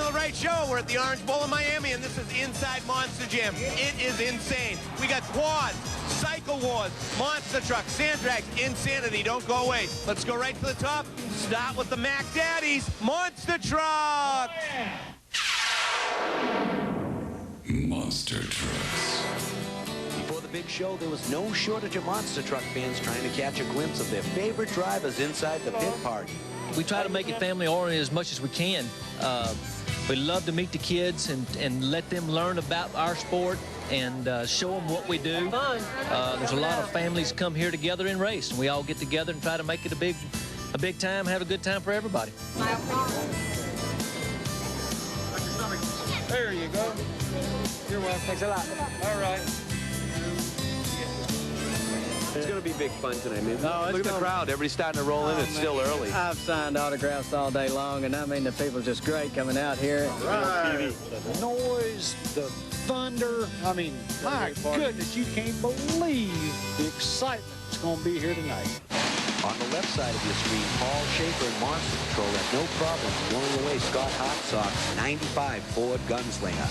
the right show. We're at the Orange Bowl in Miami, and this is inside Monster Jam. It is insane. We got quads, cycle wars, monster trucks, sand drags, insanity. Don't go away. Let's go right to the top. Start with the Mac Daddies, monster truck. Monster trucks. Before the big show, there was no shortage of monster truck fans trying to catch a glimpse of their favorite drivers inside the pit party. We try to make it family-oriented as much as we can. We love to meet the kids and let them learn about our sport and show them what we do. There's a lot of families come here together and race, and we all get together and try to make it a big time, have a good time for everybody. There you go. You're welcome. Thanks a lot. All right. It's going to be big fun tonight, man. No, Look at the crowd. Everybody's starting to roll in. It's still early. I've signed autographs all day long, and I mean, the people are just great coming out here. Right. The noise, the thunder. I mean, my goodness, you can't believe the excitement that's going to be here tonight. On the left side of your screen, Paul Schaefer and Monster Patrol had no problem blowing away Scott Hartsock's 95 Ford Gunslinger.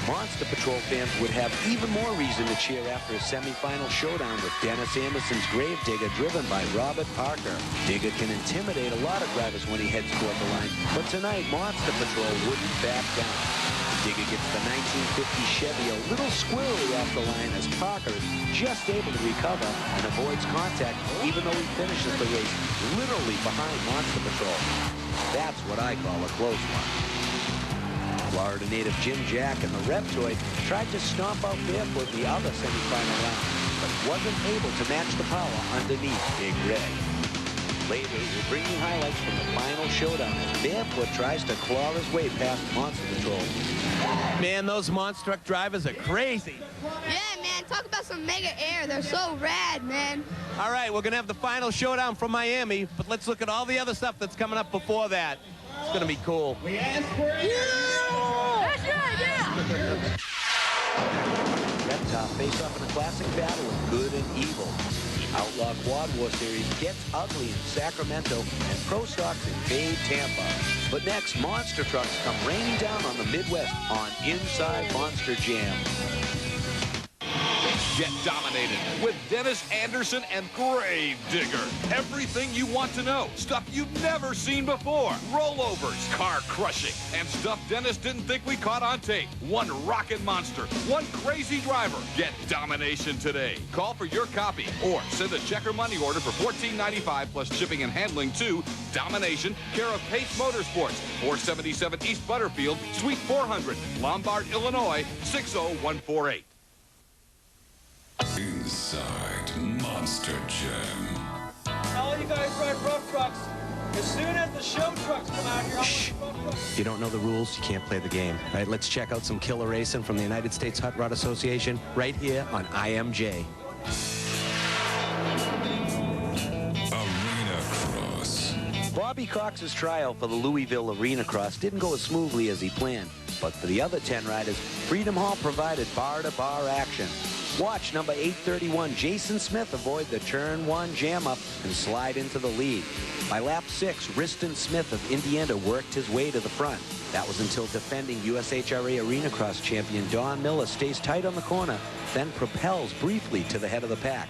Monster Patrol fans would have even more reason to cheer after a semifinal showdown with Dennis Anderson's Gravedigger driven by Robert Parker. Digger can intimidate a lot of drivers when he heads toward the line, but tonight Monster Patrol wouldn't back down. Digger gets the 1950 Chevy a little squirrely off the line as Parker is just able to recover and avoids contact, even though he finishes the race literally behind Monster Patrol. That's what I call a close one. Florida native Jim Jack and the Reptoid tried to stomp out Barefoot in the other semifinal round, but wasn't able to match the power underneath Big Red. Later, we'll bring you highlights from the final showdown as Barefoot tries to claw his way past Monster Patrol. Man, those monster truck drivers are crazy. Yeah, man, talk about some mega air. They're so rad, man. All right, we're going to have the final showdown from Miami, but let's look at all the other stuff that's coming up before that. It's going to be cool. Yeah! That's right, yeah! Reptar face off in a classic battle of good and evil. The Outlaw Quad War Series gets ugly in Sacramento and Pro Stocks invade Tampa. But next, monster trucks come raining down on the Midwest on Inside Monster Jam. Get dominated with Dennis Anderson and Gravedigger. Everything you want to know. Stuff you've never seen before. Rollovers, car crushing, and stuff Dennis didn't think we caught on tape. One rocket monster, one crazy driver. Get domination today. Call for your copy or send a check or money order for $14.95 plus shipping and handling to Domination, care of Pace Motorsports, 477 East Butterfield, Suite 400, Lombard, Illinois, 60148. Inside Monster Jam. All you guys ride rough trucks. As soon as the show trucks come out here, Shh. If you don't know the rules, you can't play the game. All right, let's check out some killer racing from the United States Hot Rod Association right here on IMJ. Arenacross. Bobby Cox's tryout for the Louisville Arenacross didn't go as smoothly as he planned, but for the other 10 riders, Freedom Hall provided bar-to-bar action. Watch number 831, Jason Smith, avoid the turn 1 jam-up and slide into the lead. By lap 6, Riston Smith of Indiana worked his way to the front. That was until defending USHRA Arenacross champion Don Miller stays tight on the corner, then propels briefly to the head of the pack.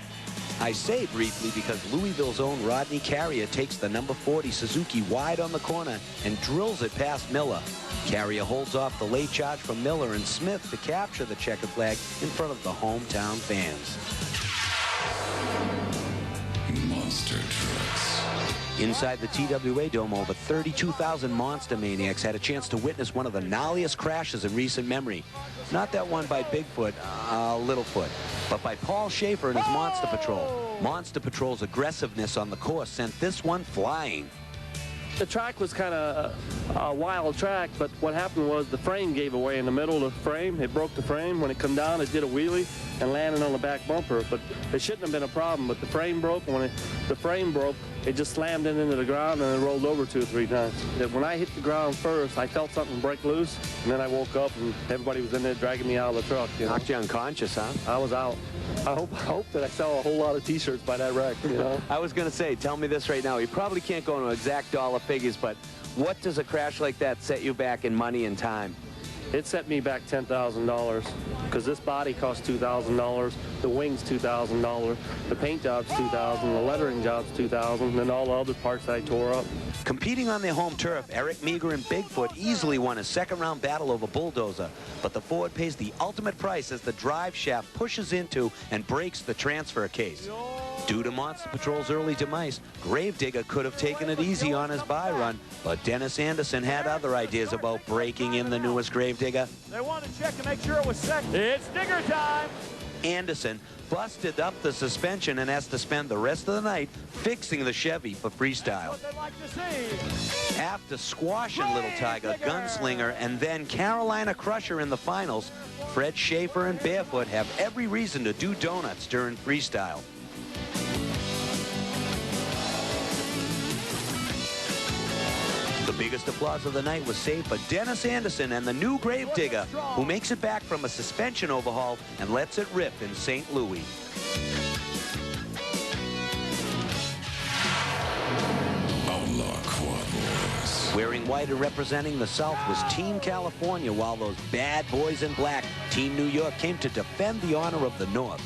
I say briefly because Louisville's own Rodney Carrier takes the number 40 Suzuki wide on the corner and drills it past Miller. Carrier holds off the late charge from Miller and Smith to capture the checkered flag in front of the hometown fans. Monster trucks. Inside the TWA Dome, over 32,000 Monster Maniacs had a chance to witness one of the gnarliest crashes in recent memory. Not that one by Bigfoot, Littlefoot, but by Paul Schaefer and his Monster Patrol. Monster Patrol's aggressiveness on the course sent this one flying. The track was kind of a wild track, but what happened was the frame gave away in the middle of the frame. It broke the frame. When it come down, it did a wheelie and landed on the back bumper. But it shouldn't have been a problem, but the frame broke. And when the frame broke, it just slammed into the ground and it rolled over 2 or 3 times. When I hit the ground first, I felt something break loose, and then I woke up and everybody was in there dragging me out of the truck. You know? Knocked you unconscious, huh? I was out. I hope that I sell a whole lot of T-shirts by that wreck, you know? I was going to say, tell me this right now. You probably can't go into exact dollar figures, but what does a crash like that set you back in money and time? It set me back $10,000 because this body cost $2,000, the wings $2,000, the paint job's $2,000, the lettering job's $2,000, and then all the other parts that I tore up. Competing on their home turf, Eric Meager and Bigfoot easily won a second-round battle over Bulldozer, but the Ford pays the ultimate price as the drive shaft pushes into and breaks the transfer case. Due to Monster Patrol's early demise, Gravedigger could have taken it easy on his bye run, but Dennis Anderson had other ideas about breaking in the newest Gravedigger. They wanted to check to make sure it was second. It's digger time. Anderson busted up the suspension and has to spend the rest of the night fixing the Chevy for freestyle. What they'd like to see. After squashing Little Tiger, Gunslinger, and then Carolina Crusher in the finals, Fred Schaefer and Barefoot have every reason to do donuts during freestyle. The biggest applause of the night was saved for Dennis Anderson and the new Gravedigger, who makes it back from a suspension overhaul and lets it rip in St. Louis. Outlaw Quad Boys. Wearing white and representing the South was Team California, while those bad boys in black, Team New York, came to defend the honor of the North.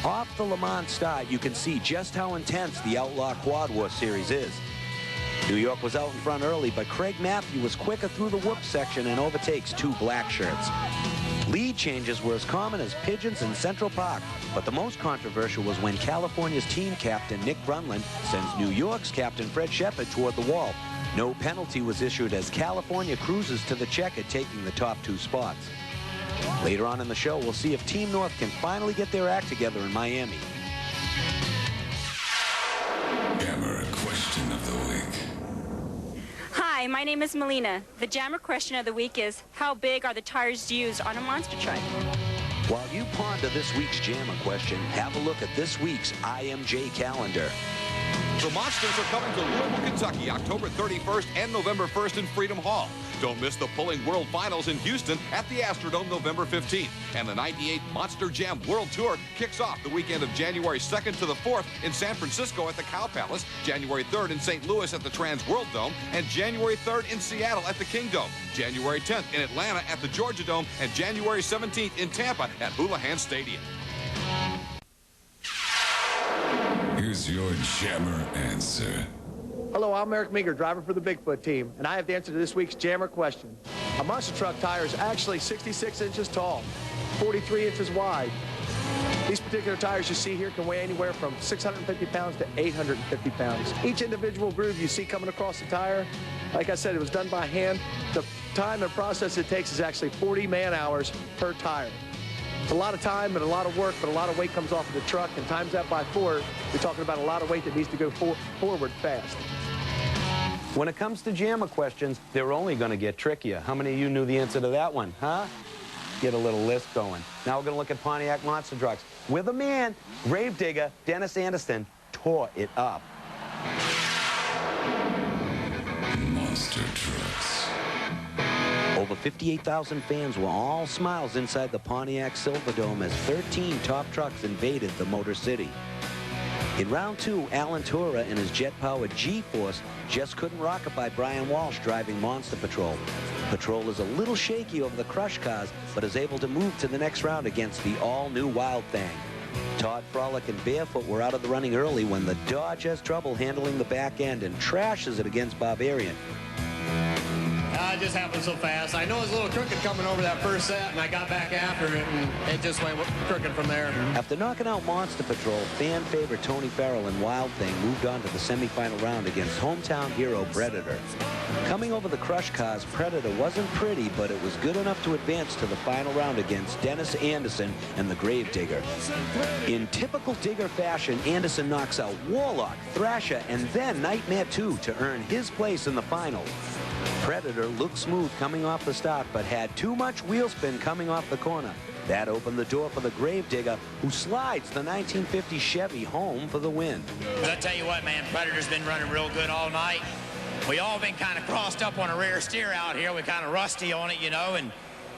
Off the Le Mans start, you can see just how intense the Outlaw Quad War Series is. New York was out in front early, but Craig Matthew was quicker through the whoop section and overtakes 2 black shirts. Lead changes were as common as pigeons in Central Park, but the most controversial was when California's team captain Nick Brunlin sends New York's captain Fred Shepard toward the wall. No penalty was issued as California cruises to the checker, taking the top 2 spots. Later on in the show, we'll see if Team North can finally get their act together in Miami. Jammer question of the week. Hi, my name is Melina. The Jammer question of the week is, how big are the tires used on a monster truck? While you ponder this week's Jammer question, have a look at this week's IMJ calendar. The Monsters are coming to Louisville, Kentucky, October 31st and November 1st in Freedom Hall. Don't miss the Pulling World Finals in Houston at the Astrodome November 15th. And the 98 Monster Jam World Tour kicks off the weekend of January 2nd to the 4th in San Francisco at the Cow Palace, January 3rd in St. Louis at the Trans World Dome, and January 3rd in Seattle at the King Dome, January 10th in Atlanta at the Georgia Dome, and January 17th in Tampa at Houlihan Stadium. Here's your Jammer answer. Hello, I'm Eric Meager, driver for the Bigfoot team, and I have the answer to this week's Jammer question. A monster truck tire is actually 66 inches tall, 43 inches wide. These particular tires you see here can weigh anywhere from 650 pounds to 850 pounds. Each individual groove you see coming across the tire, like I said, it was done by hand. The time and process it takes is actually 40 man-hours per tire. It's a lot of time and a lot of work, but a lot of weight comes off of the truck, and times that by 4, you're talking about a lot of weight that needs to go forward fast. When it comes to Jammer questions, they're only going to get trickier. How many of you knew the answer to that one, huh? Get a little list going. Now we're going to look at Pontiac monster trucks. With a man, Gravedigger Dennis Anderson tore it up. Monster Trucks. Over 58,000 fans were all smiles inside the Pontiac Silverdome as 13 top trucks invaded the Motor City. In round 2, Alan Tura and his jet-powered G-Force just couldn't rock it by Brian Walsh driving Monster Patrol. Patrol is a little shaky over the crush cars, but is able to move to the next round against the all-new Wild Thing. Todd Frolic and Barefoot were out of the running early when the Dodge has trouble handling the back end and trashes it against Barbarian. It just happened so fast. I know it was a little crooked coming over that first set, and I got back after it, and it just went crooked from there. After knocking out Monster Patrol, fan favorite Tony Farrell and Wild Thing moved on to the semifinal round against hometown hero Predator. Coming over the crush cars, Predator wasn't pretty, but it was good enough to advance to the final round against Dennis Anderson and the Gravedigger. In typical Digger fashion, Anderson knocks out Warlock, Thrasher, and then Nightmare 2 to earn his place in the finals. Predator looked smooth coming off the start, but had too much wheel spin coming off the corner. That opened the door for the Gravedigger, who slides the 1950 Chevy home for the win. I tell you what, man, Predator's been running real good all night. We all been kind of crossed up on a rear steer out here. We're kind of rusty on it, you know, and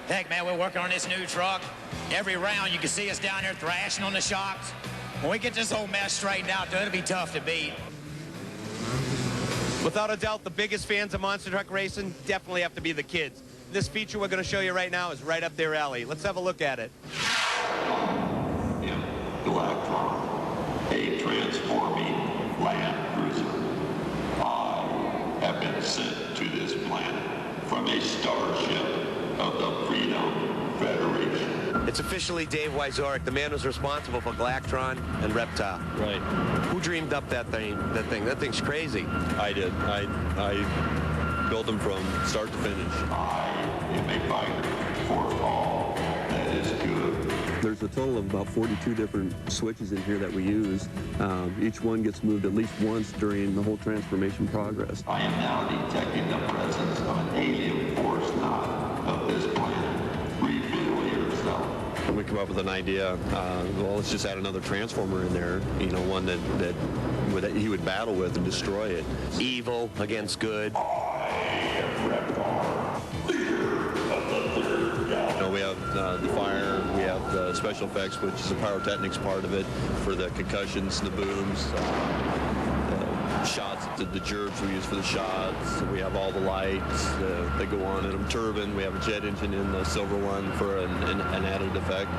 heck, man, we're working on this new truck. Every round, you can see us down there thrashing on the shocks. When we get this whole mess straightened out, though, it'll be tough to beat. Without a doubt, the biggest fans of monster truck racing definitely have to be the kids. This feature we're going to show you right now is right up their alley. Let's have a look at it. Galactron, a transforming land cruiser. I have been sent to this planet from a starship of the Freedom Federation. It's officially Dave Wieczorek, the man who's responsible for Galactron and Reptar. Right. Who dreamed up that thing? That thing's crazy. I did. I built them from start to finish. I am a fighter for all that is good. There's a total of about 42 different switches in here that we use. Each one gets moved at least once during the whole transformation progress. I am now detecting the presence of an alien force not of this planet. Reveal yourself. And we come up with an idea, well, let's just add another transformer in there, you know, one that he would battle with and destroy it. Evil against good. I am Reptar, leader of the third galaxy. You know, we have the fire, we have the special effects, which is the pyrotechnics part of it, for the concussions, the booms, shots, the gerbs we use for the shots. We have all the lights that go on in them. Turbine, we have a jet engine in the silver one for an added effect.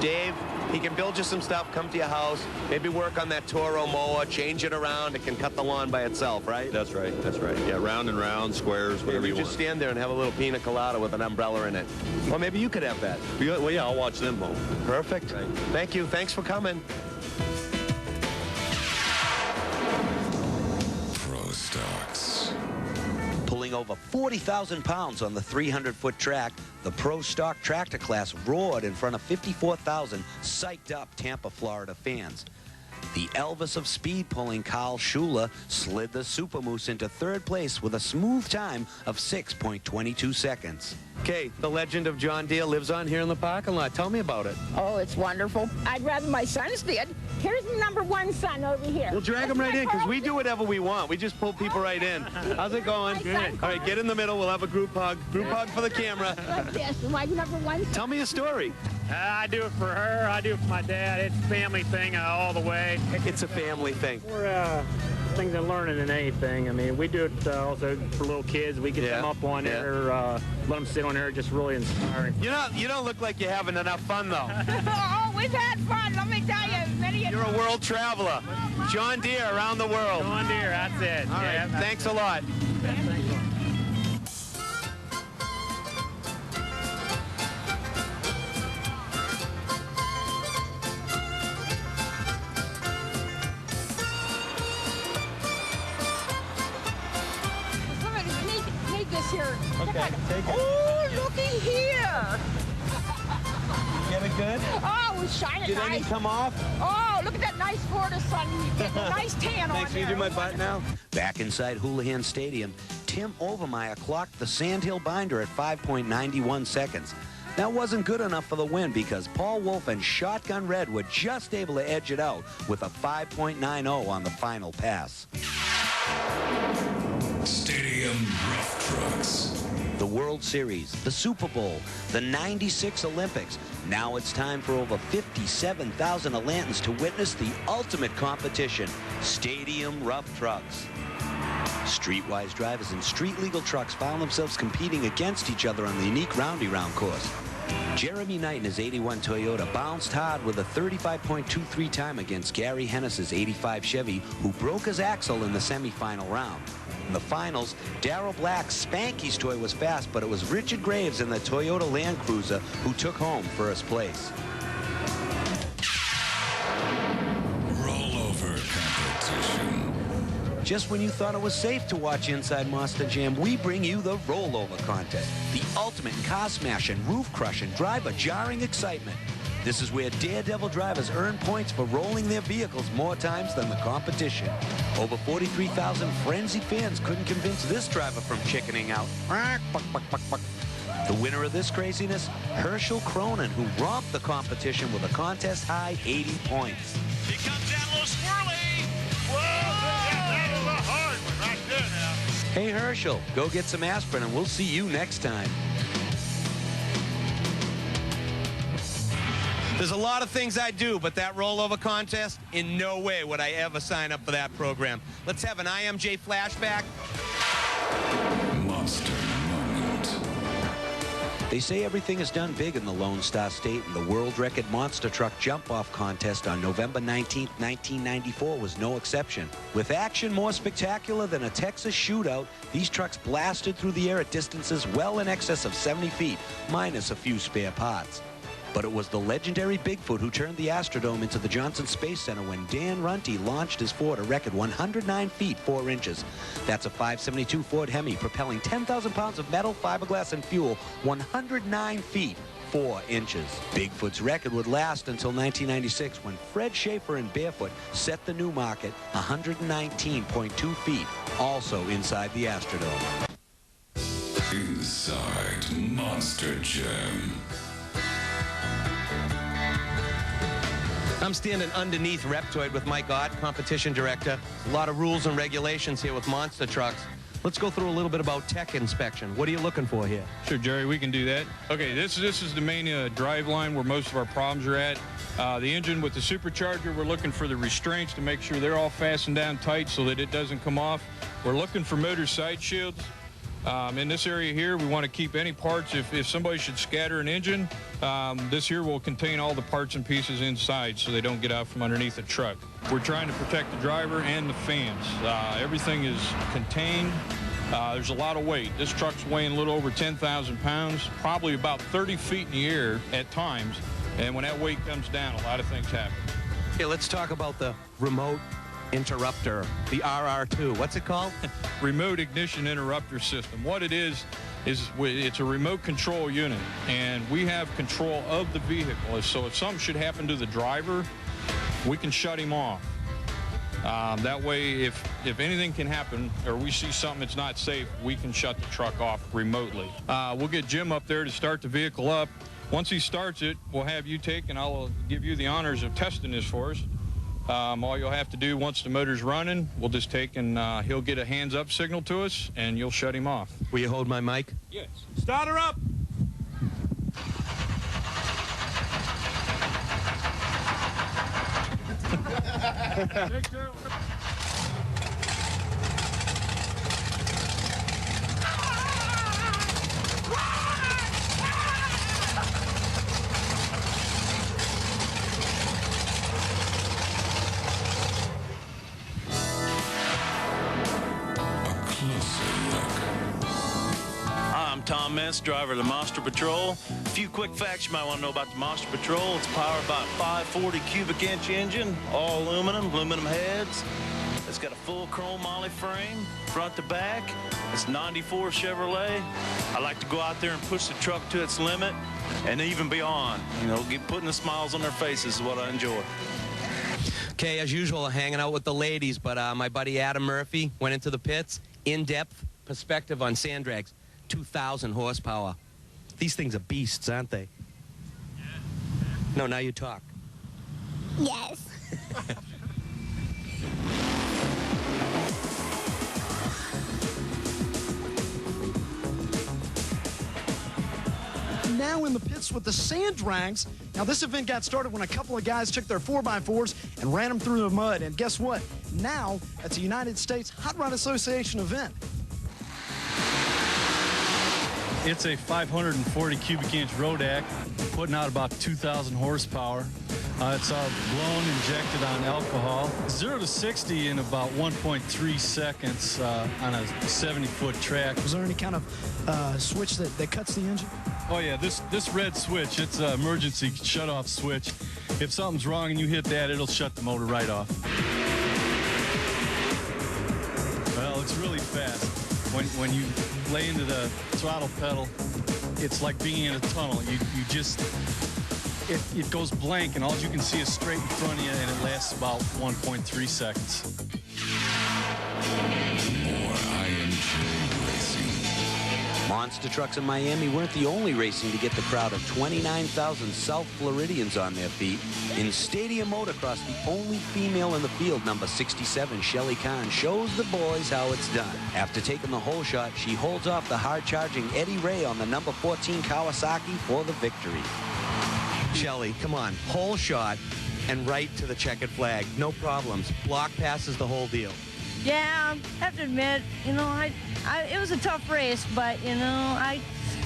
Dave, he can build you some stuff, come to your house, maybe work on that Toro mower, change it around. It can cut the lawn by itself, right? That's right. That's right. Yeah, round and round, squares, whatever you want. Just stand there and have a little pina colada with an umbrella in it. Well, maybe you could have that. Well, yeah, I'll watch them home. Perfect. Right. Thank you. Thanks for coming. Pulling over 40,000 pounds on the 300-foot track, the Pro Stock Tractor class roared in front of 54,000 psyched-up Tampa, Florida fans. The Elvis of speed pulling Carl Schuler slid the Super Moose into third place with a smooth time of 6.22 seconds. Okay, the legend of John Deere lives on here in the parking lot. Tell me about it. Oh, it's wonderful. I'd rather my sons did. Here's number one son over here. We'll drag him right in because we do whatever we want. We just pull people right in. How's it going? Good. All right, get in the middle. We'll have a group hug. Group hug for the camera. Like this, my number one son. Tell me a story. I do it for her. I do it for my dad. It's a family thing all the way. It's a family thing. We're things of learning than anything. I mean, we do it also for little kids. We get them up on there, let them sit on there, just really inspiring. You don't look like you're having enough fun, though. Oh, we've had fun. Let me tell you. You're a world traveler. John Deere around the world. John Deere, that's it. All right, thanks a lot. Here. Okay, take it. Oh, looky here. Get it good? Oh, it's shining Did nice. any come off? Oh, look at that nice Florida sun. Getting a nice tan on Thanks, there. you do my butt now. Back inside Houlihan Stadium, Tim Overmeyer clocked the Sandhill binder at 5.91 seconds. That wasn't good enough for the win because Paul Wolf and Shotgun Red were just able to edge it out with a 5.90 on the final pass. Stadium Rough Trucks. The World Series, the Super Bowl, the '96 Olympics. Now it's time for over 57,000 Atlantans to witness the ultimate competition, Stadium Rough Trucks. Streetwise drivers and street-legal trucks found themselves competing against each other on the unique roundy-round course. Jeremy Knight in his '81 Toyota bounced hard with a 35.23 time against Gary Hennis's '85 Chevy, who broke his axle in the semifinal round. In the finals, Darrell Black's Spanky's toy was fast, but it was Richard Graves in the Toyota Land Cruiser who took home first place. Rollover competition. Just when you thought it was safe to watch Inside Monster Jam, we bring you the rollover contest, the ultimate in car smashing, roof crushing, driver jarring excitement. This is where daredevil drivers earn points for rolling their vehicles more times than the competition. Over 43,000 frenzied fans couldn't convince this driver from chickening out. The winner of this craziness, Herschel Cronin, who romped the competition with a contest-high 80 points. He comes down a little swirly. Whoa! That was a hard one right there now. Hey, Herschel, go get some aspirin, and we'll see you next time. There's a lot of things I do, but that rollover contest, in no way would I ever sign up for that program. Let's have an IMJ flashback. Monster moment. They say everything is done big in the Lone Star State, and the world record monster truck jump-off contest on November 19, 1994 was no exception. With action more spectacular than a Texas shootout, these trucks blasted through the air at distances well in excess of 70 feet, minus a few spare parts. But it was the legendary Bigfoot who turned the Astrodome into the Johnson Space Center when Dan Runte launched his Ford a record 109 feet 4 inches. That's a 572 Ford Hemi propelling 10,000 pounds of metal, fiberglass, and fuel 109 feet 4 inches. Bigfoot's record would last until 1996 when Fred Schaefer and Barefoot set the new market 119.2 feet, also inside the Astrodome. Inside Monster Jam. I'm standing underneath Reptoid with Mike Ott, competition director. A lot of rules and regulations here with monster trucks. Let's go through a little bit about tech inspection. What are you looking for here? Sure, Jerry, we can do that. Okay, this is the main drive line where most of our problems are at. The engine with the supercharger, we're looking for the restraints to make sure they're all fastened down tight so that it doesn't come off. We're looking for motor side shields. In this area here, we want to keep any parts. If somebody should scatter an engine, this here will contain all the parts and pieces inside so they don't get out from underneath the truck. We're trying to protect the driver and the fans. Everything is contained. There's a lot of weight. This truck's weighing a little over 10,000 pounds, probably about 30 feet in the air at times. And when that weight comes down, a lot of things happen. Okay, let's talk about the remote interrupter, the RR2. What's it called? Remote ignition interrupter system. What it is it's a remote control unit, and we have control of the vehicle. So if something should happen to the driver, we can shut him off. That way, if anything can happen or we see something that's not safe, we can shut the truck off remotely. We'll get Jim up there to start the vehicle up. Once he starts it, we'll have you take, and I'll give you the honors of testing this for us. All you'll have to do once the motor's running, we'll just take and he'll get a hands up signal to us and you'll shut him off. Will you hold my mic? Yes. Start her up. I'm Tom Mintz, driver of the Monster Patrol. A few quick facts you might want to know about the Monster Patrol. It's powered by a 540 cubic inch engine, all aluminum heads. It's got a full chrome moly frame, front to back. It's 94 Chevrolet. I like to go out there and push the truck to its limit and even beyond. You know, putting the smiles on their faces is what I enjoy. Okay, as usual, hanging out with the ladies, but my buddy Adam Murphy went into the pits. In-depth perspective on sand drags. 2,000 horsepower. These things are beasts, aren't they? No, now you talk. Yes. Now in the pits with the sand drags. Now this event got started when a couple of guys took their 4x4s and ran them through the mud. And guess what? Now it's a United States Hot Rod Association event. It's a 540 cubic inch Rodak, putting out about 2,000 horsepower. It's blown, injected on alcohol. 0 to 60 in about 1.3 seconds on a 70-foot track. Was there any kind of switch that cuts the engine? Oh yeah, this red switch, it's an emergency shut-off switch. If something's wrong and you hit that, it'll shut the motor right off. Well, it's really fast. When you lay into the throttle pedal, it's like being in a tunnel. It goes blank, and all you can see is straight in front of you, and it lasts about 1.3 seconds. More IMJ racing. Monster trucks in Miami weren't the only racing to get the crowd of 29,000 South Floridians on their feet. In Stadium Motocross, the only female in the field, number 67, Shelly Kahn, shows the boys how it's done. After taking the hole shot, she holds off the hard-charging Eddie Ray on the number 14 Kawasaki for the victory. Shelly, come on, hole shot and right to the checkered flag. No problems. Block passes the whole deal. Yeah, I have to admit, you know, it was a tough race, but, you know,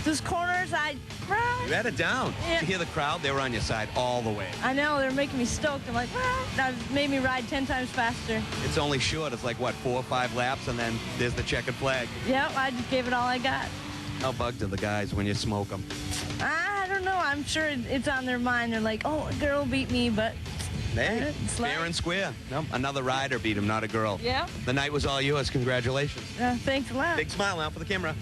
those corners, You had it down. Yeah. To hear the crowd, they were on your side all the way. I know, they're making me stoked. I'm like, well, that made me ride 10 times faster. It's only short. It's like, what, 4 or 5 laps, and then there's the checkered flag. Yep, I just gave it all I got. How bugged are the guys when you smoke them? I don't know. I'm sure it's on their mind. They're like, oh, a girl beat me, but... Hey, fair and square. No, another rider beat him, not a girl. Yeah. The night was all yours. Congratulations. Thanks a lot. Big smile now for the camera.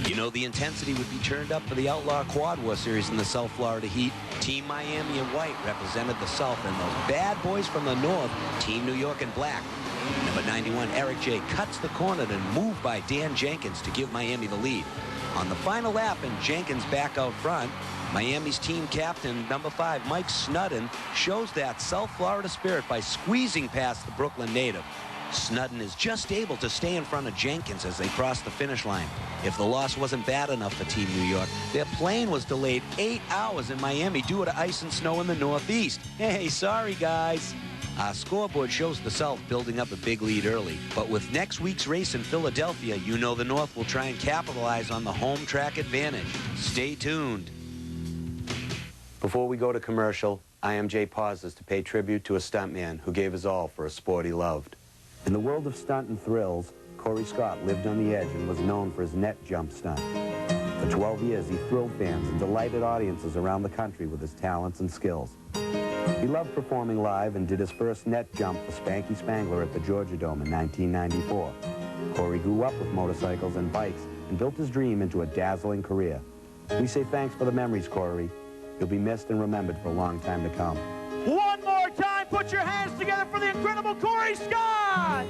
You know, the intensity would be turned up for the Outlaw Quad War Series in the South Florida Heat. Team Miami in white represented the South, and those bad boys from the North, Team New York in black. Number 91, Eric J. cuts the corner and moved by Dan Jenkins to give Miami the lead. On the final lap, and Jenkins back out front, Miami's team captain, number 5, Mike Snudden, shows that South Florida spirit by squeezing past the Brooklyn native. Snudden is just able to stay in front of Jenkins as they cross the finish line. If the loss wasn't bad enough for Team New York, their plane was delayed 8 hours in Miami due to ice and snow in the Northeast. Hey, sorry, guys. Our scoreboard shows the South building up a big lead early, but with next week's race in Philadelphia, you know the North will try and capitalize on the home track advantage. Stay tuned. Before we go to commercial, IMJ pauses to pay tribute to a stuntman who gave his all for a sport he loved. In the world of stunt and thrills, Corey Scott lived on the edge and was known for his net jump stunt. For 12 years, he thrilled fans and delighted audiences around the country with his talents and skills. He loved performing live and did his first net jump for Spanky Spangler at the Georgia Dome in 1994. Corey grew up with motorcycles and bikes and built his dream into a dazzling career. We say thanks for the memories, Corey. You'll be missed and remembered for a long time to come. One more time, put your hands together for the incredible Corey Scott!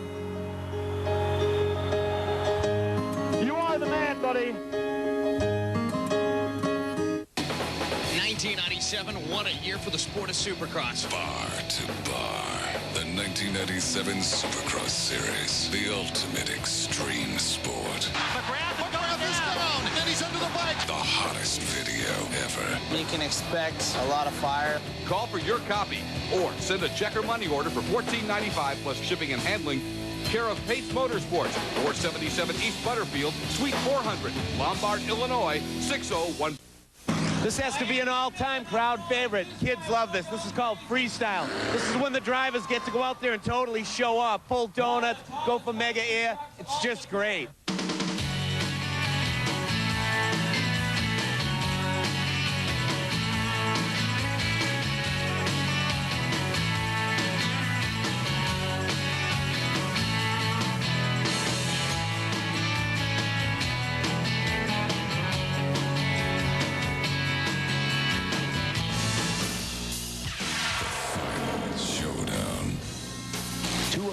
You are the man, buddy. 1997, what a year for the sport of Supercross. Bar to bar, the 1997 Supercross Series, the ultimate extreme sport. McGrath is down, and then he's under the bike. The hottest video ever. You can expect a lot of fire. Call for your copy or send a check or money order for $14.95 plus shipping and handling. Care of Pace Motorsports, 477 East Butterfield, Suite 400, Lombard, Illinois, 601. This has to be an all-time crowd favorite. Kids love this. This is called freestyle. This is when the drivers get to go out there and totally show off. Pull donuts, go for mega air. It's just great.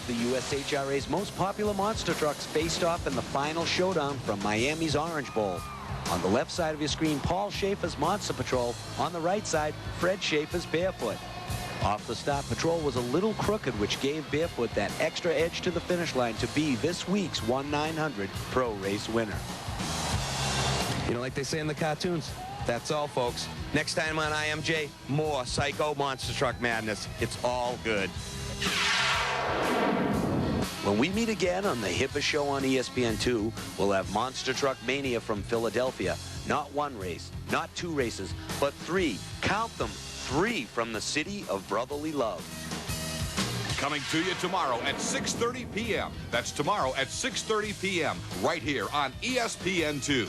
The USHRA's most popular monster trucks faced off in the final showdown from Miami's Orange Bowl. On the left side of your screen, Paul Schaefer's Monster Patrol. On the right side, Fred Schaefer's Barefoot. Off the start, Patrol was a little crooked, which gave Barefoot that extra edge to the finish line to be this week's 1/900 Pro Race winner. You know, like they say in the cartoons, that's all, folks. Next time on IMJ, more psycho monster truck madness. It's all good. When we meet again on the hippest show on ESPN2, we'll have Monster Truck Mania from Philadelphia. Not one race, not 2 races, but 3. Count them, 3 from the city of brotherly love. Coming to you tomorrow at 6:30 p.m. That's tomorrow at 6:30 p.m. right here on ESPN2.